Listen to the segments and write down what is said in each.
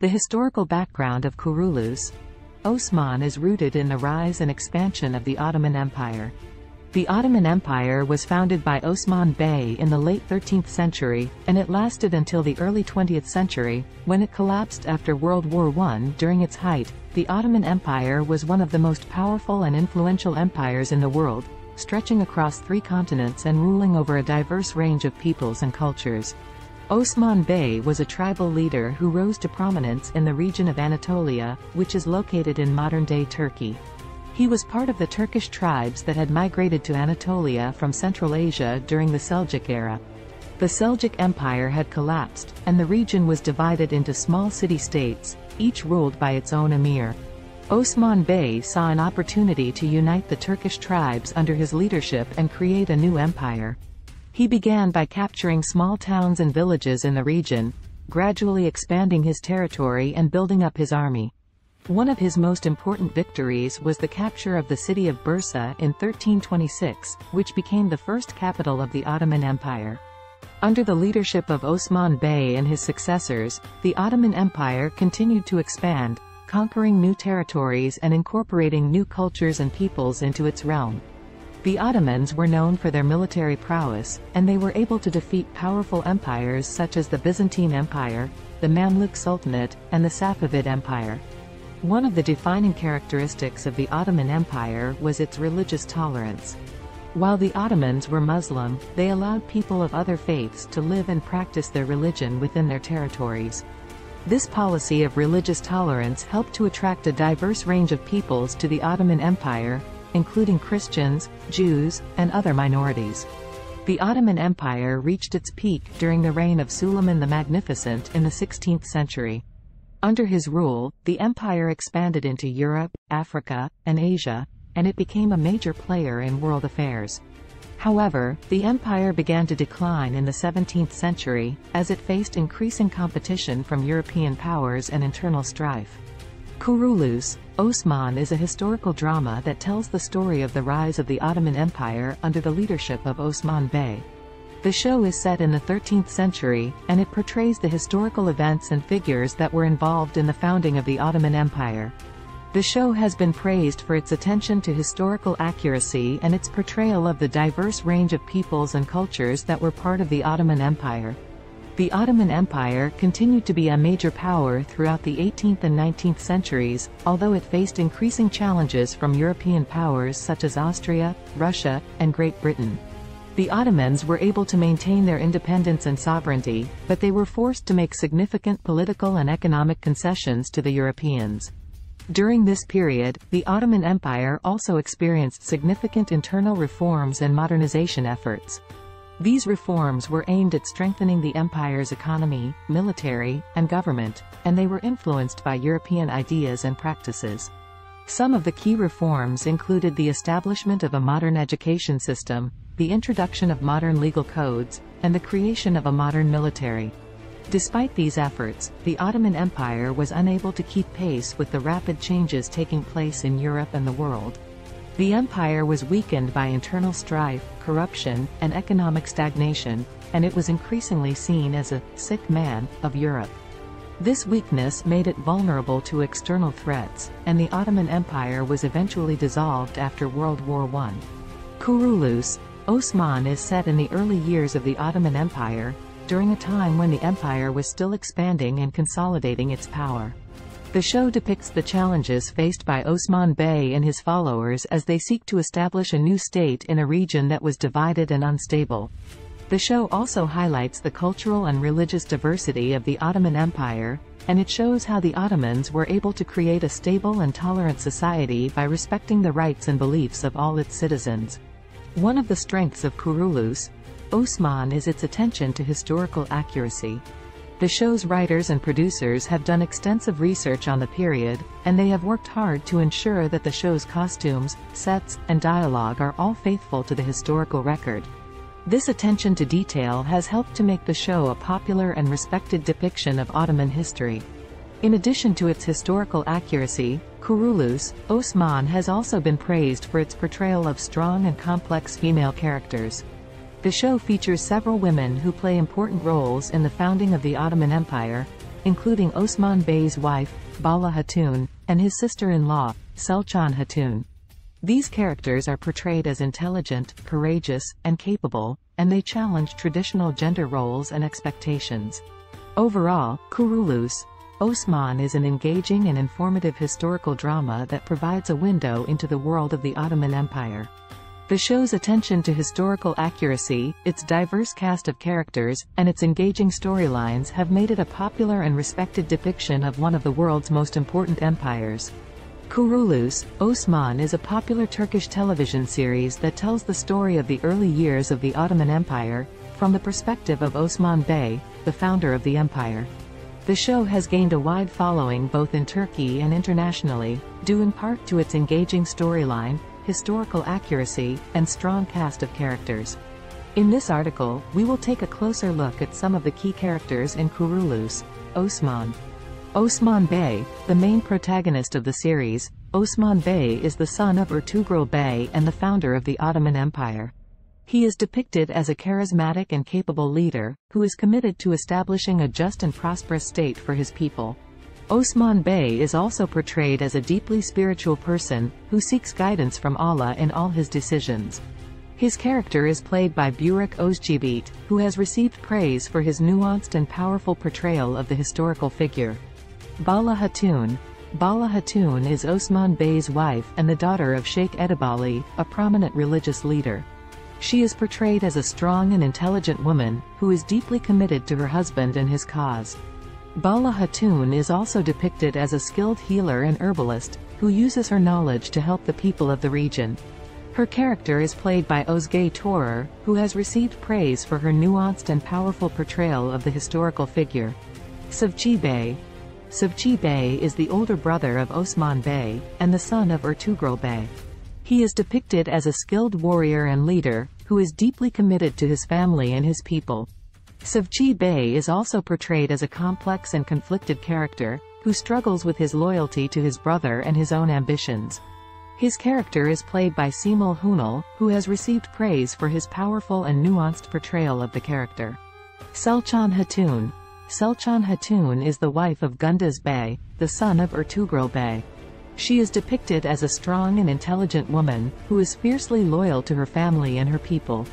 The historical background of Kurulus Osman is rooted in the rise and expansion of the Ottoman Empire. The Ottoman Empire was founded by Osman Bey in the late 13th century, and it lasted until the early 20th century, when it collapsed after World War I. During its height, the Ottoman Empire was one of the most powerful and influential empires in the world, stretching across 3 continents and ruling over a diverse range of peoples and cultures. Osman Bey was a tribal leader who rose to prominence in the region of Anatolia, which is located in modern-day Turkey. He was part of the Turkish tribes that had migrated to Anatolia from Central Asia during the Seljuk era. The Seljuk Empire had collapsed, and the region was divided into small city-states, each ruled by its own emir. Osman Bey saw an opportunity to unite the Turkish tribes under his leadership and create a new empire. He began by capturing small towns and villages in the region, gradually expanding his territory and building up his army. One of his most important victories was the capture of the city of Bursa in 1326, which became the first capital of the Ottoman Empire. Under the leadership of Osman Bey and his successors, the Ottoman Empire continued to expand, conquering new territories and incorporating new cultures and peoples into its realm. The Ottomans were known for their military prowess, and they were able to defeat powerful empires such as the Byzantine Empire, the Mamluk Sultanate, and the Safavid Empire. One of the defining characteristics of the Ottoman Empire was its religious tolerance. While the Ottomans were Muslim, they allowed people of other faiths to live and practice their religion within their territories. This policy of religious tolerance helped to attract a diverse range of peoples to the Ottoman Empire, including Christians, Jews, and other minorities. The Ottoman Empire reached its peak during the reign of Suleiman the Magnificent in the 16th century. Under his rule, the empire expanded into Europe, Africa, and Asia, and it became a major player in world affairs. However, the empire began to decline in the 17th century, as it faced increasing competition from European powers and internal strife. Kurulus Osman is a historical drama that tells the story of the rise of the Ottoman Empire under the leadership of Osman Bey. The show is set in the 13th century, and it portrays the historical events and figures that were involved in the founding of the Ottoman Empire. The show has been praised for its attention to historical accuracy and its portrayal of the diverse range of peoples and cultures that were part of the Ottoman Empire. The Ottoman Empire continued to be a major power throughout the 18th and 19th centuries, although it faced increasing challenges from European powers such as Austria, Russia, and Great Britain. The Ottomans were able to maintain their independence and sovereignty, but they were forced to make significant political and economic concessions to the Europeans. During this period, the Ottoman Empire also experienced significant internal reforms and modernization efforts. These reforms were aimed at strengthening the empire's economy, military, and government, and they were influenced by European ideas and practices. Some of the key reforms included the establishment of a modern education system, the introduction of modern legal codes, and the creation of a modern military. Despite these efforts, the Ottoman Empire was unable to keep pace with the rapid changes taking place in Europe and the world. The empire was weakened by internal strife, corruption, and economic stagnation, and it was increasingly seen as a sick man of Europe. This weakness made it vulnerable to external threats, and the Ottoman Empire was eventually dissolved after World War I. Kurulus Osman is set in the early years of the Ottoman Empire, during a time when the empire was still expanding and consolidating its power. The show depicts the challenges faced by Osman Bey and his followers as they seek to establish a new state in a region that was divided and unstable. The show also highlights the cultural and religious diversity of the Ottoman Empire, and it shows how the Ottomans were able to create a stable and tolerant society by respecting the rights and beliefs of all its citizens. One of the strengths of Kurulus Osman is its attention to historical accuracy. The show's writers and producers have done extensive research on the period, and they have worked hard to ensure that the show's costumes, sets, and dialogue are all faithful to the historical record. This attention to detail has helped to make the show a popular and respected depiction of Ottoman history. In addition to its historical accuracy, Kurulus Osman has also been praised for its portrayal of strong and complex female characters. The show features several women who play important roles in the founding of the Ottoman Empire, including Osman Bey's wife, Bala Hatun, and his sister-in-law, Selçuk Hatun. These characters are portrayed as intelligent, courageous, and capable, and they challenge traditional gender roles and expectations. Overall, Kurulus Osman is an engaging and informative historical drama that provides a window into the world of the Ottoman Empire. The show's attention to historical accuracy, its diverse cast of characters, and its engaging storylines have made it a popular and respected depiction of one of the world's most important empires. Kurulus Osman is a popular Turkish television series that tells the story of the early years of the Ottoman Empire, from the perspective of Osman Bey, the founder of the empire. The show has gained a wide following both in Turkey and internationally, due in part to its engaging storyline, historical accuracy, and strong cast of characters. In this article, we will take a closer look at some of the key characters in Kurulus Osman. Osman Bey, the main protagonist of the series. Osman Bey is the son of Ertuğrul Bey and the founder of the Ottoman Empire. He is depicted as a charismatic and capable leader, who is committed to establishing a just and prosperous state for his people. Osman Bey is also portrayed as a deeply spiritual person, who seeks guidance from Allah in all his decisions. His character is played by Burak Özçivit, who has received praise for his nuanced and powerful portrayal of the historical figure. Bala Hatun. Bala Hatun is Osman Bey's wife and the daughter of Sheikh Edebali, a prominent religious leader. She is portrayed as a strong and intelligent woman, who is deeply committed to her husband and his cause. Bala Hatun is also depicted as a skilled healer and herbalist, who uses her knowledge to help the people of the region. Her character is played by Özge Torer, who has received praise for her nuanced and powerful portrayal of the historical figure. Seljuk Bey. Seljuk Bey is the older brother of Osman Bey, and the son of Ertuğrul Bey. He is depicted as a skilled warrior and leader, who is deeply committed to his family and his people. Seljuk Bey is also portrayed as a complex and conflicted character, who struggles with his loyalty to his brother and his own ambitions. His character is played by Simul Hunal, who has received praise for his powerful and nuanced portrayal of the character. Selçuk Hatun. Selçuk Hatun is the wife of Gündüz Bey, the son of Ertuğrul Bey. She is depicted as a strong and intelligent woman, who is fiercely loyal to her family and her people.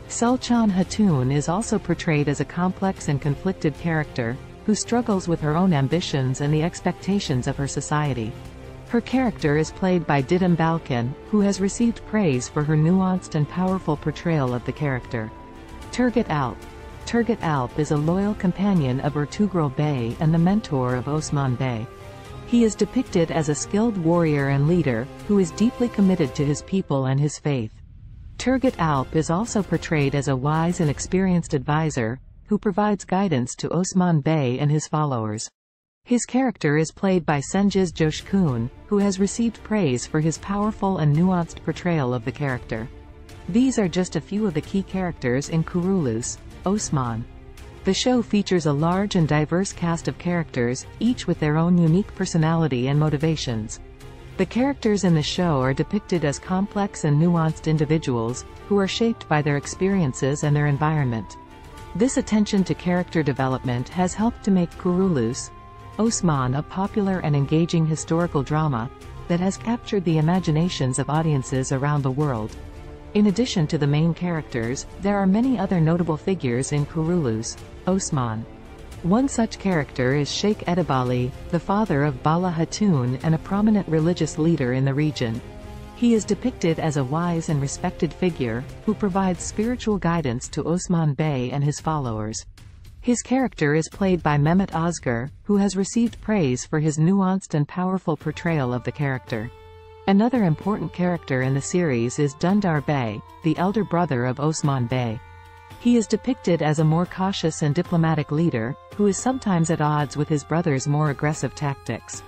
Selçuk Hatun is also portrayed as a complex and conflicted character, who struggles with her own ambitions and the expectations of her society. Her character is played by Didem Balkan, who has received praise for her nuanced and powerful portrayal of the character. Turgut Alp. Turgut Alp is a loyal companion of Ertuğrul Bey and the mentor of Osman Bey. He is depicted as a skilled warrior and leader, who is deeply committed to his people and his faith. Turgut Alp is also portrayed as a wise and experienced advisor, who provides guidance to Osman Bey and his followers. His character is played by Cengiz Coşkun, who has received praise for his powerful and nuanced portrayal of the character. These are just a few of the key characters in Kurulus Osman. The show features a large and diverse cast of characters, each with their own unique personality and motivations. The characters in the show are depicted as complex and nuanced individuals, who are shaped by their experiences and their environment. This attention to character development has helped to make Kurulus Osman a popular and engaging historical drama that has captured the imaginations of audiences around the world. In addition to the main characters, there are many other notable figures in Kurulus Osman. One such character is Sheikh Edebali, the father of Bala Hatun and a prominent religious leader in the region. He is depicted as a wise and respected figure, who provides spiritual guidance to Osman Bey and his followers. His character is played by Mehmet Özgür, who has received praise for his nuanced and powerful portrayal of the character. Another important character in the series is Dündar Bey, the elder brother of Osman Bey. He is depicted as a more cautious and diplomatic leader, who is sometimes at odds with his brother's more aggressive tactics.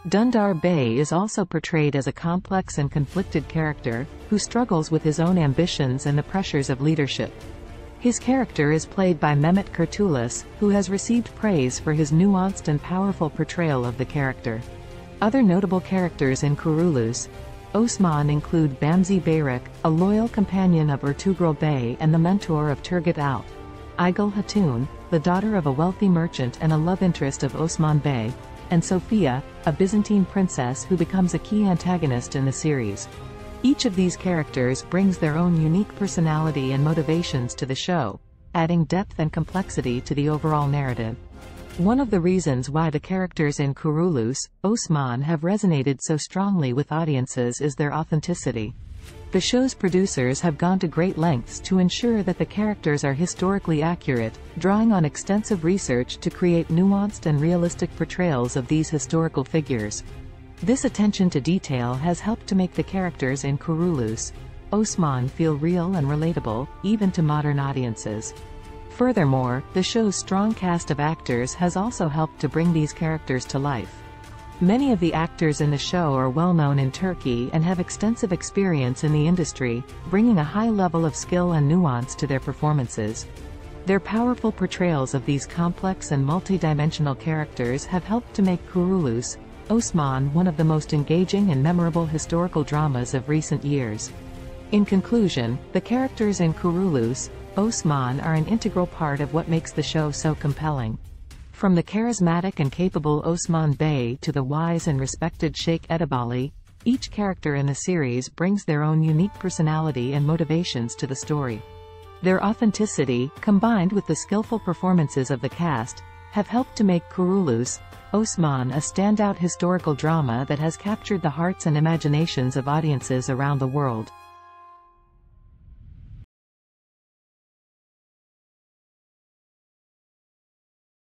Dündar Bey is also portrayed as a complex and conflicted character, who struggles with his own ambitions and the pressures of leadership. His character is played by Mehmet Kurtulus, who has received praise for his nuanced and powerful portrayal of the character. Other notable characters in Kurulus Osman include Bamzi Bayrak, a loyal companion of Ertuğrul Bey and the mentor of Turgut Alp. Aygül Hatun, the daughter of a wealthy merchant and a love interest of Osman Bey, and Sophia, a Byzantine princess who becomes a key antagonist in the series. Each of these characters brings their own unique personality and motivations to the show, adding depth and complexity to the overall narrative. One of the reasons why the characters in KuruluŞ Osman have resonated so strongly with audiences is their authenticity. The show's producers have gone to great lengths to ensure that the characters are historically accurate, drawing on extensive research to create nuanced and realistic portrayals of these historical figures. This attention to detail has helped to make the characters in KuruluŞ Osman feel real and relatable, even to modern audiences. Furthermore, the show's strong cast of actors has also helped to bring these characters to life. Many of the actors in the show are well known in Turkey and have extensive experience in the industry, bringing a high level of skill and nuance to their performances. Their powerful portrayals of these complex and multi-dimensional characters have helped to make KuruluŞ Osman one of the most engaging and memorable historical dramas of recent years. In conclusion, the characters in KuruluŞ Osman are an integral part of what makes the show so compelling. From the charismatic and capable Osman Bey to the wise and respected Sheikh Edebali, each character in the series brings their own unique personality and motivations to the story. Their authenticity, combined with the skillful performances of the cast, have helped to make KuruluŞ Osman a standout historical drama that has captured the hearts and imaginations of audiences around the world.